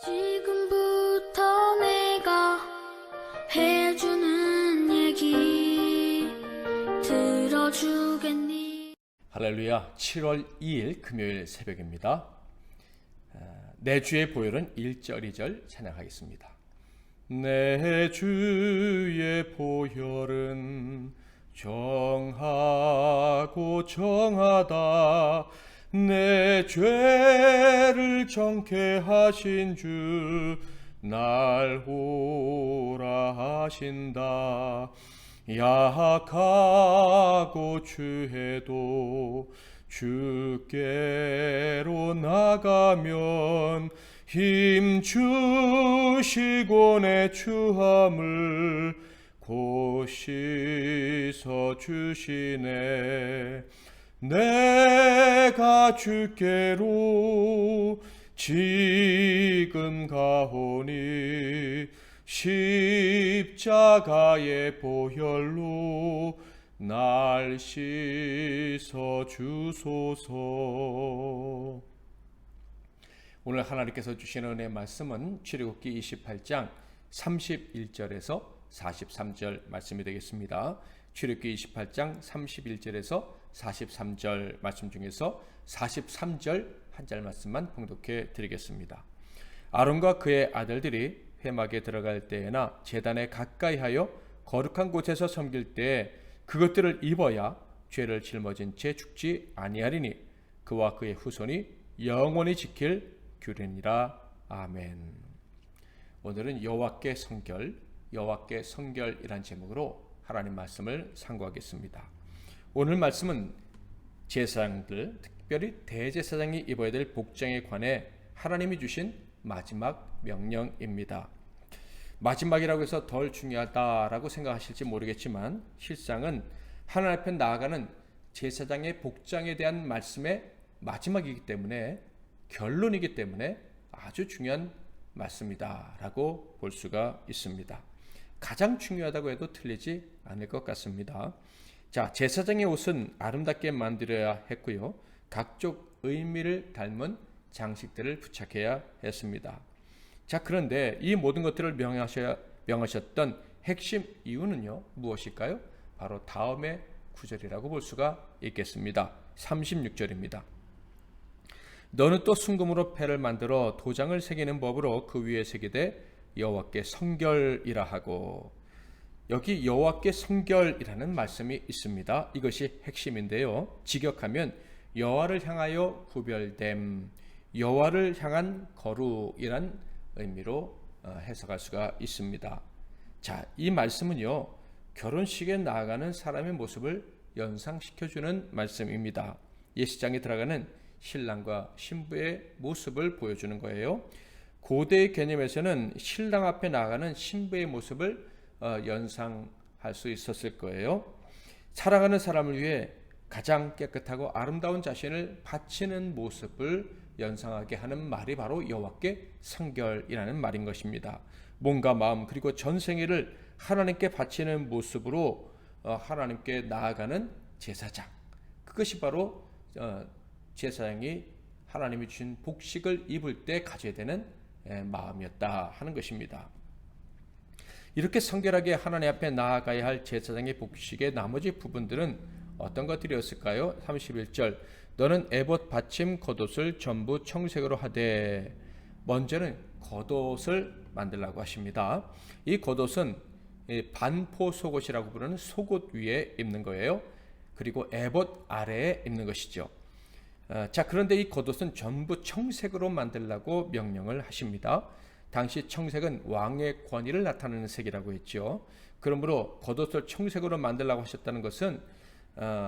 지금부터 내가 해주는 얘기 들어주겠니? 할렐루야. 7월 2일 금요일 새벽입니다. 내 주의 보혈은 1절 2절 찬양하겠습니다. 내 주의 보혈은 정하고 정하다. 내 죄를 정케 하신 주 날 오라 하신다. 약하고 추해도 주께로 나가면 힘 주시고 내 추함을 곧 씻어 주시네. 내가 주께로 지금 가오니 십자가의 보혈로 날 씻어 주소서. 오늘 하나님께서 주시는 은혜의 말씀은 출애굽기 28장 31절에서 43절 말씀이 되겠습니다. 출애굽기 28장 31절에서 43절 말씀 중에서 43절 한 절 말씀만 봉독해 드리겠습니다. 아론과 그의 아들들이 회막에 들어갈 때에나 제단에 가까이 하여 거룩한 곳에서 섬길 때에 그것들을 입어야 죄를 짊어진 채 죽지 아니하리니 그와 그의 후손이 영원히 지킬 규례니라. 아멘. 오늘은 여호와께 성결이란 제목으로 하나님 말씀을 상고하겠습니다. 오늘 말씀은 제사장들, 특별히 대제사장이 입어야 될 복장에 관해 하나님이 주신 마지막 명령입니다. 마지막이라고 해서 덜 중요하다라고 생각하실지 모르겠지만 실상은 하나님 앞에 나아가는 제사장의 복장에 대한 말씀의 마지막이기 때문에, 결론이기 때문에 아주 중요한 말씀이다라고 볼 수가 있습니다. 가장 중요하다고 해도 틀리지 않을 것 같습니다. 자, 제사장의 옷은 아름답게 만들어야 했고요. 각종 의미를 닮은 장식들을 부착해야 했습니다. 자, 그런데 이 모든 것들을 명하셨던 핵심 이유는요, 무엇일까요? 바로 다음의 구절이라고 볼 수가 있겠습니다. 36절입니다. 너는 또 순금으로 패를 만들어 도장을 새기는 법으로 그 위에 새기되 여호와께 성결이라 하고. 여기 여호와께 성결이라는 말씀이 있습니다. 이것이 핵심인데요. 직역하면 여호와를 향하여 구별됨, 여호와를 향한 거룩이란 의미로 해석할 수가 있습니다. 자, 이 말씀은요, 결혼식에 나아가는 사람의 모습을 연상시켜주는 말씀입니다. 예식장에 들어가는 신랑과 신부의 모습을 보여주는 거예요. 고대의 개념에서는 신랑 앞에 나아가는 신부의 모습을 연상할 수 있었을 거예요. 사랑하는 사람을 위해 가장 깨끗하고 아름다운 자신을 바치는 모습을 연상하게 하는 말이 바로 여호와께 성결이라는 말인 것입니다. 몸과 마음 그리고 전생애를 하나님께 바치는 모습으로 하나님께 나아가는 제사장, 그것이 바로 제사장이 하나님이 주신 복식을 입을 때 가져야 되는 마음이었다 하는 것입니다. 이렇게 성결하게 하나님 앞에 나아가야 할 제사장의 복식의 나머지 부분들은 어떤 것들이었을까요? 31절, 너는 에봇 받침 겉옷을 전부 청색으로 하되. 먼저는 겉옷을 만들라고 하십니다. 이 겉옷은 반포 속옷이라고 부르는 속옷 위에 입는 거예요. 그리고 에봇 아래에 입는 것이죠. 자, 그런데 이 겉옷은 전부 청색으로 만들라고 명령을 하십니다. 당시 청색은 왕의 권위를 나타내는 색이라고 했죠. 그러므로 겉옷을 청색으로 만들라고 하셨다는 것은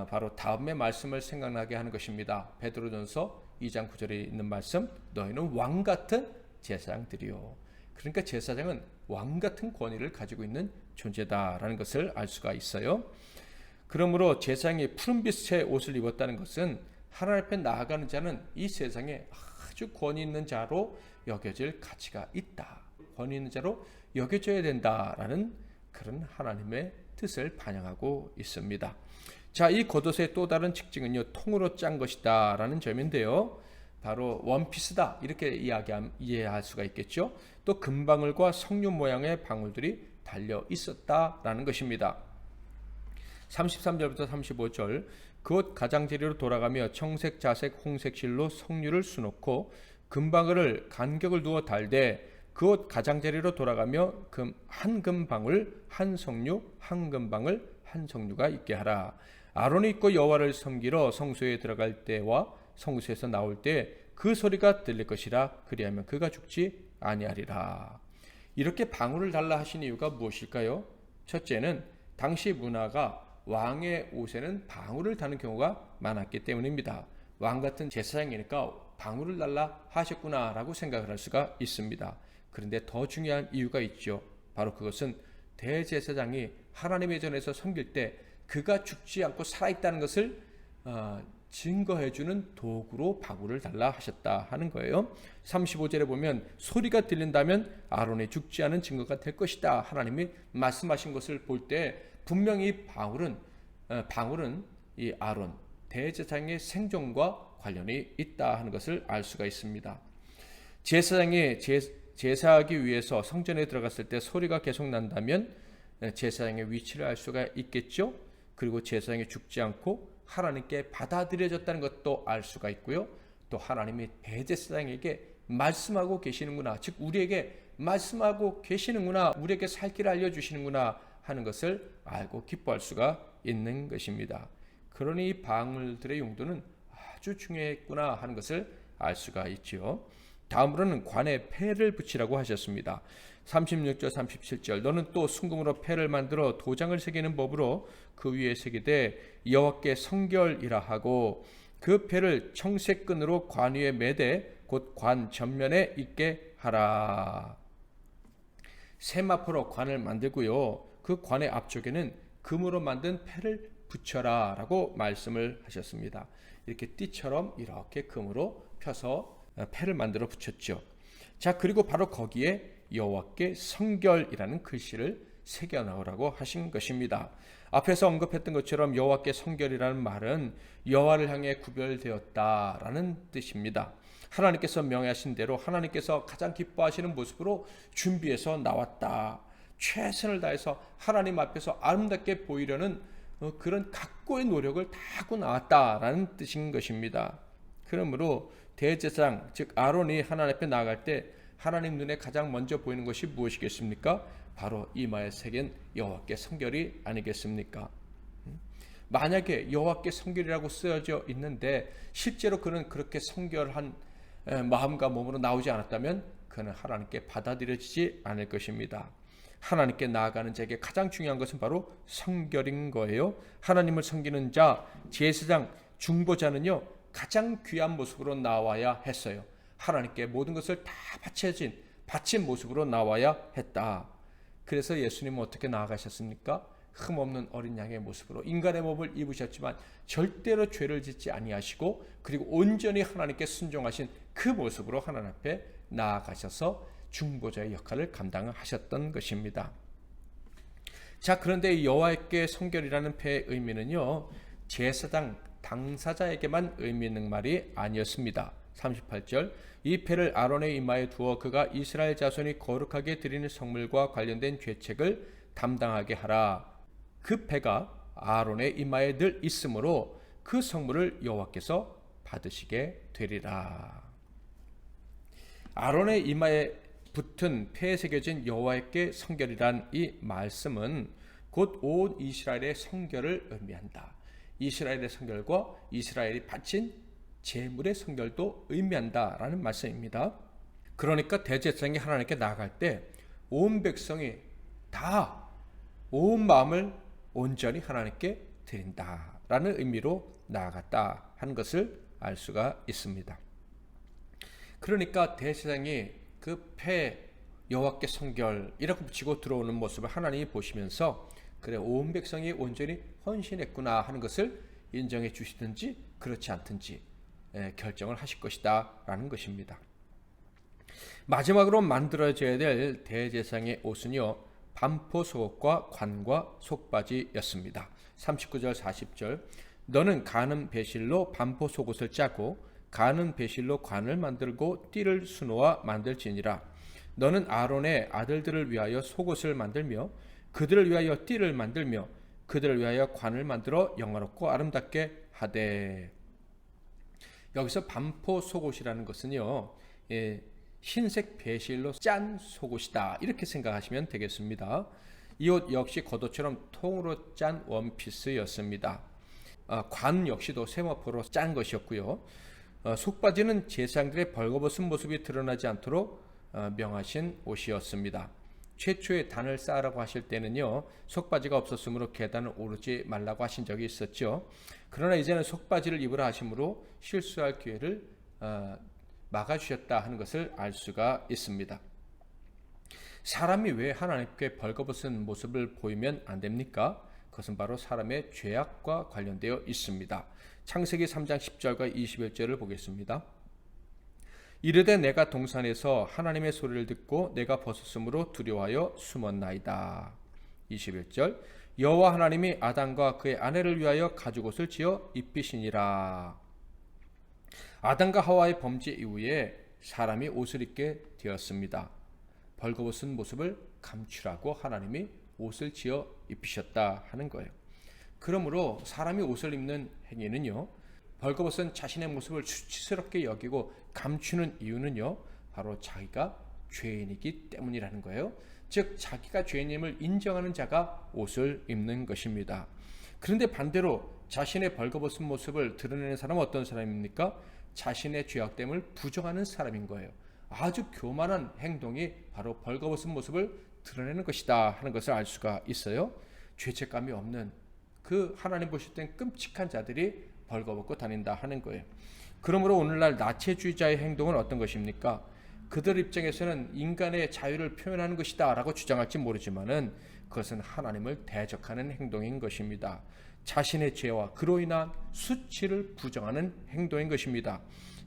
바로 다음의 말씀을 생각나게 하는 것입니다. 베드로전서 2장 9절에 있는 말씀, 너희는 왕같은 제사장들이요. 그러니까 제사장은 왕같은 권위를 가지고 있는 존재다라는 것을 알 수가 있어요. 그러므로 제사장이 푸른빛의 옷을 입었다는 것은 하나님 앞에 나아가는 자는 이 세상에 아주 권위 있는 자로 여겨질 가치가 있다, 권위 있는 자로 여겨져야 된다라는 그런 하나님의 뜻을 반영하고 있습니다. 자, 이 겉옷의 또 다른 특징은요, 통으로 짠 것이다 라는 점인데요. 바로 원피스다 이렇게 이해할 수가 있겠죠. 또 금방울과 석류 모양의 방울들이 달려 있었다라는 것입니다. 33절부터 35절 그 옷 가장자리로 돌아가며 청색, 자색, 홍색 실로 석류를 수놓고 금방울을 간격을 두어 달되 그 옷 가장자리로 돌아가며 한 금방울 한 석류 한 금방울 한 석류가 있게 하라. 아론이 입고 여호와를 섬기러 성소에 들어갈 때와 성소에서 나올 때 그 소리가 들릴 것이라. 그리하면 그가 죽지 아니하리라. 이렇게 방울을 달라 하신 이유가 무엇일까요? 첫째는 당시 문화가 왕의 옷에는 방울을 다는 경우가 많았기 때문입니다. 왕 같은 제사장이니까 방울을 달라 하셨구나라고 생각을 할 수가 있습니다. 그런데 더 중요한 이유가 있죠. 바로 그것은 대제사장이 하나님의 전에서 섬길 때 그가 죽지 않고 살아있다는 것을 증거해주는 도구로 방울을 달라 하셨다 하는 거예요. 35절에 보면 소리가 들린다면 아론이 죽지 않은 증거가 될 것이다. 하나님이 말씀하신 것을 볼 때 분명히 방울은 이 아론 대제사장의 생존과 관련이 있다 하는 것을 알 수가 있습니다. 제사장이 제사하기 위해서 성전에 들어갔을 때 소리가 계속 난다면 제사장의 위치를 알 수가 있겠죠. 그리고 제사장이 죽지 않고 하나님께 받아들여졌다는 것도 알 수가 있고요. 또 하나님이 대제사장에게 말씀하고 계시는구나, 즉 우리에게 말씀하고 계시는구나, 우리에게 살 길을 알려주시는구나 하는 것을 알고 기뻐할 수가 있는 것입니다. 그러니 이 방울들의 용도는 아주 중요했구나 하는 것을 알 수가 있죠. 다음으로는 관에 패를 붙이라고 하셨습니다. 36절 37절 너는 또 순금으로 패를 만들어 도장을 새기는 법으로 그 위에 새기되 여호와께 성결이라 하고 그 패를 청색 끈으로 관 위에 매되 곧 관 전면에 있게 하라. 세마포로 관을 만들고요. 그 관의 앞쪽에는 금으로 만든 패를 붙여라 라고 말씀을 하셨습니다. 이렇게 띠처럼 이렇게 금으로 펴서 패를 만들어 붙였죠. 자, 그리고 바로 거기에 여호와께 성결이라는 글씨를 새겨 넣으라고 하신 것입니다. 앞에서 언급했던 것처럼 여호와께 성결이라는 말은 여호와를 향해 구별되었다라는 뜻입니다. 하나님께서 명하신 대로 하나님께서 가장 기뻐하시는 모습으로 준비해서 나왔다. 최선을 다해서 하나님 앞에서 아름답게 보이려는 그런 각고의 노력을 다 하고 나왔다라는 뜻인 것입니다. 그러므로 대제사장 즉 아론이 하나님 앞에 나아갈 때 하나님 눈에 가장 먼저 보이는 것이 무엇이겠습니까? 바로 이마에 새긴 여호와께 성결이 아니겠습니까? 만약에 여호와께 성결이라고 쓰여져 있는데 실제로 그는 그렇게 성결한 마음과 몸으로 나오지 않았다면 그는 하나님께 받아들여지지 않을 것입니다. 하나님께 나아가는 자에게 가장 중요한 것은 바로 성결인 거예요. 하나님을 섬기는 자, 제사장, 중보자는요 가장 귀한 모습으로 나와야 했어요. 하나님께 모든 것을 다 바친 모습으로 나와야 했다. 그래서 예수님은 어떻게 나아가셨습니까? 흠없는 어린 양의 모습으로 인간의 몸을 입으셨지만 절대로 죄를 짓지 아니하시고 그리고 온전히 하나님께 순종하신 그 모습으로 하나님 앞에 나아가셔서 중보자의 역할을 감당하셨던 것입니다. 자, 그런데 여호와께 성결이라는 패의 의미는요 제사장 당사자에게만 의미 있는 말이 아니었습니다. 38절 이 패를 아론의 이마에 두어 그가 이스라엘 자손이 거룩하게 드리는 성물과 관련된 죄책을 담당하게 하라. 그 패가 아론의 이마에 늘 있으므로 그 성물을 여호와께서 받으시게 되리라. 아론의 이마에 붙은 패에 새겨진 여호와께 성결이란 이 말씀은 곧 온 이스라엘의 성결을 의미한다. 이스라엘의 성결과 이스라엘이 바친 제물의 성결도 의미한다라는 말씀입니다. 그러니까 대제사장이 하나님께 나아갈 때 온 백성이 다 온 마음을 온전히 하나님께 드린다라는 의미로 나아갔다 하는 것을 알 수가 있습니다. 그러니까 대제사장이 그 패 여호와께 성결이라고 붙이고 들어오는 모습을 하나님이 보시면서 그래 온 백성이 온전히 헌신했구나 하는 것을 인정해 주시든지 그렇지 않든지 결정을 하실 것이다 라는 것입니다. 마지막으로 만들어져야 될 대제사장의 옷은요 반포 속옷과 관과 속바지였습니다. 39절 40절 너는 가는 배실로 반포 속옷을 짜고 가는 배실로 관을 만들고 띠를 수놓아 만들지니라. 너는 아론의 아들들을 위하여 속옷을 만들며 그들을 위하여 띠를 만들며 그들을 위하여 관을 만들어 영화롭고 아름답게 하되. 여기서 반포 속옷이라는 것은요, 흰색 배실로 짠 속옷이다, 이렇게 생각하시면 되겠습니다. 이 옷 역시 겉옷처럼 통으로 짠 원피스였습니다. 관 역시도 세마포로 짠 것이었고요. 속바지는 제사장들의 벌거벗은 모습이 드러나지 않도록 명하신 옷이었습니다. 최초의 단을 쌓으라고 하실 때는요, 속바지가 없었으므로 계단을 오르지 말라고 하신 적이 있었죠. 그러나 이제는 속바지를 입으라 하심으로 실수할 기회를 막아주셨다 하는 것을 알 수가 있습니다. 사람이 왜 하나님께 벌거벗은 모습을 보이면 안 됩니까? 그것은 바로 사람의 죄악과 관련되어 있습니다. 창세기 3장 10절과 21절을 보겠습니다. 이르되 내가 동산에서 하나님의 소리를 듣고 내가 벗었으므로 두려워하여 숨었나이다. 21절 여호와 하나님이 아담과 그의 아내를 위하여 가죽옷을 지어 입히시니라. 아담과 하와의 범죄 이후에 사람이 옷을 입게 되었습니다. 벌거벗은 모습을 감추라고 하나님이 옷을 지어 입히셨다 하는 거예요. 그러므로 사람이 옷을 입는 행위는요, 벌거벗은 자신의 모습을 수치스럽게 여기고 감추는 이유는요, 바로 자기가 죄인이기 때문이라는 거예요. 즉 자기가 죄인임을 인정하는 자가 옷을 입는 것입니다. 그런데 반대로 자신의 벌거벗은 모습을 드러내는 사람은 어떤 사람입니까? 자신의 죄악됨을 부정하는 사람인 거예요. 아주 교만한 행동이 바로 벌거벗은 모습을 드러내는 것이다 하는 것을 알 수가 있어요. 죄책감이 없는 그 하나님 보실 땐 끔찍한 자들이 벌거벗고 다닌다 하는 거예요. 그러므로 오늘날 나체주의자의 행동은 어떤 것입니까? 그들 입장에서는 인간의 자유를 표현하는 것이다 라고 주장할지 모르지만은 그것은 하나님을 대적하는 행동인 것입니다. 자신의 죄와 그로 인한 수치를 부정하는 행동인 것입니다.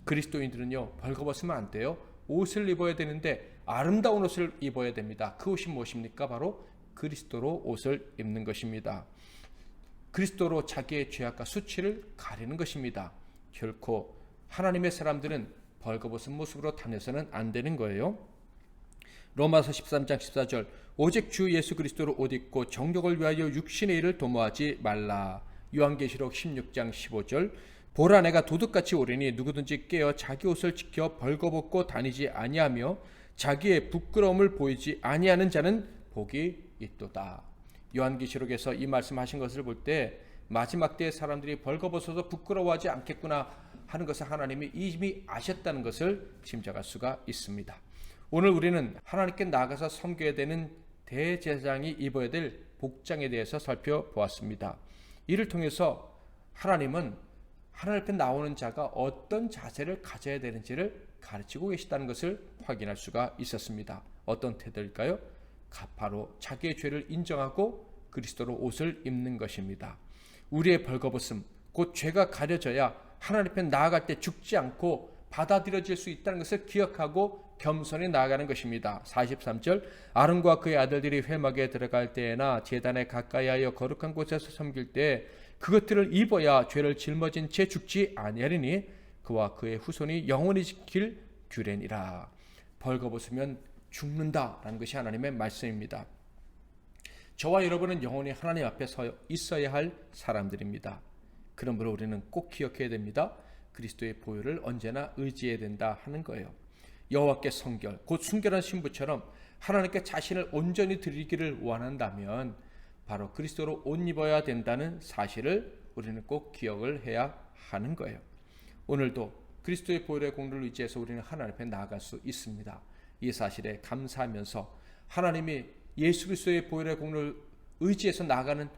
그리스도인들은요, 벌거벗으면 안 돼요. 옷을 입어야 되는데 아름다운 옷을 입어야 됩니다. 그 옷이 무엇입니까? 바로 그리스도로 옷을 입는 것입니다. 그리스도로 자기의 죄악과 수치를 가리는 것입니다. 결코 하나님의 사람들은 벌거벗은 모습으로 다녀서는 안 되는 거예요. 로마서 13장 14절 오직 주 예수 그리스도로 옷 입고 정욕을 위하여 육신의 일을 도모하지 말라. 요한계시록 16장 15절 보라 내가 도둑같이 오리니 누구든지 깨어 자기 옷을 지켜 벌거벗고 다니지 아니하며 자기의 부끄러움을 보이지 아니하는 자는 복이 있도다. 요한계시록에서 이 말씀하신 것을 볼 때 마지막 때의 사람들이 벌거벗어서 부끄러워하지 않겠구나 하는 것을 하나님이 이미 아셨다는 것을 짐작할 수가 있습니다. 오늘 우리는 하나님께 나아가서 섬겨야 되는 대제사장이 입어야 될 복장에 대해서 살펴보았습니다. 이를 통해서 하나님은 하나님 앞에 나오는 자가 어떤 자세를 가져야 되는지를 가르치고 계시다는 것을 확인할 수가 있었습니다. 어떤 태도일까요? 바로 자기의 죄를 인정하고 그리스도로 옷을 입는 것입니다. 우리의 벌거벗음, 곧 죄가 가려져야 하나님 앞에 나아갈 때 죽지 않고 받아들여질 수 있다는 것을 기억하고 겸손히 나아가는 것입니다. 43절 아론과 그의 아들들이 회막에 들어갈 때에나 제단에 가까이하여 거룩한 곳에서 섬길 때 그것들을 입어야 죄를 짊어진 채 죽지 아니하리니 그와 그의 후손이 영원히 지킬 규례니라. 벌거벗으면 죽는다라는 것이 하나님의 말씀입니다. 저와 여러분은 영원히 하나님 앞에 서 있어야 할 사람들입니다. 그러므로 우리는 꼭 기억해야 됩니다. 그리스도의 보혈을 언제나 의지해야 된다 하는 거예요. 여호와께 성결, 곧 순결한 신부처럼 하나님께 자신을 온전히 드리기를 원한다면 바로 그리스도로 옷 입어야 된다는 사실을 우리는 꼭 기억을 해야 하는 거예요. 오늘도 그리스도의 보혈의 공로를 의지해서 우리는 하나님 앞에 나아갈 수 있습니다. 이 사실에 감사하면서 하나님이 예수 그리스도의 보혈의 공로를 의지해서 나아가는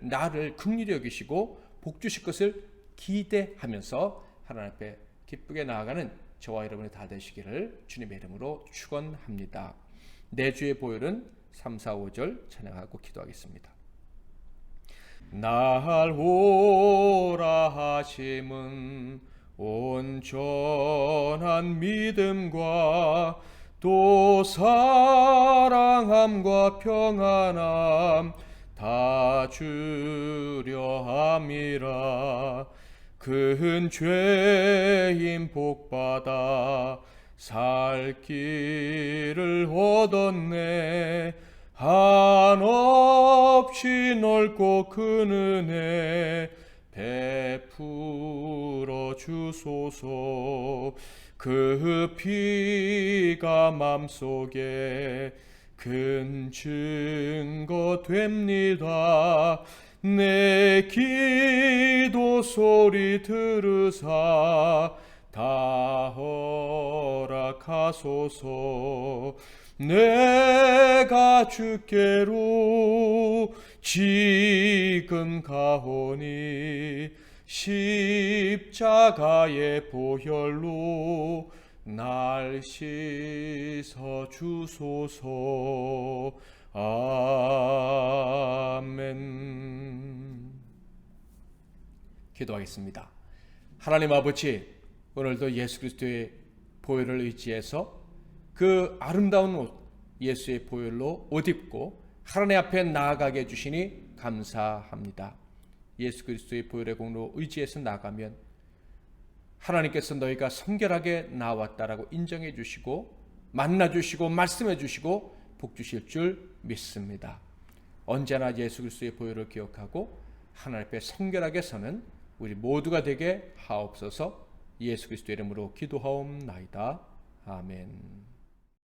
나를 긍휼히 여기시고 복 주실 것을 기대하면서 하나님 앞에 기쁘게 나아가는 저와 여러분이 다 되시기를 주님의 이름으로 축원합니다. 내 주의 보혈은 3, 4, 5절 찬양하고 기도하겠습니다. 날 오라 하심은 온전한 믿음과 또 사랑함과 평안함 다 주려 함이라. 큰 죄인 복받아 살 길을 얻었네. 한없이 넓고 큰 은혜 베풀어 주소서. 그 피가 맘속에 큰 증거 됩니다. 내 기도 소리 들으사 다 허락하소서. 내가 주께로 지금 가오니 십자가의 보혈로 날 씻어 주소서. 아멘. 기도하겠습니다. 하나님 아버지, 오늘도 예수 그리스도의 보혈을 의지해서 그 아름다운 옷, 예수의 보혈로 옷 입고 하나님 앞에 나아가게 해주시니 감사합니다. 예수 그리스도의 보혈의 공로 의지해서 나가면 하나님께서 너희가 성결하게 나왔다라고 인정해 주시고 만나 주시고 말씀해 주시고 복 주실 줄 믿습니다. 언제나 예수 그리스도의 보혈을 기억하고 하나님 앞에 성결하게 서는 우리 모두가 되게 하옵소서. 예수 그리스도의 이름으로 기도하옵나이다. 아멘.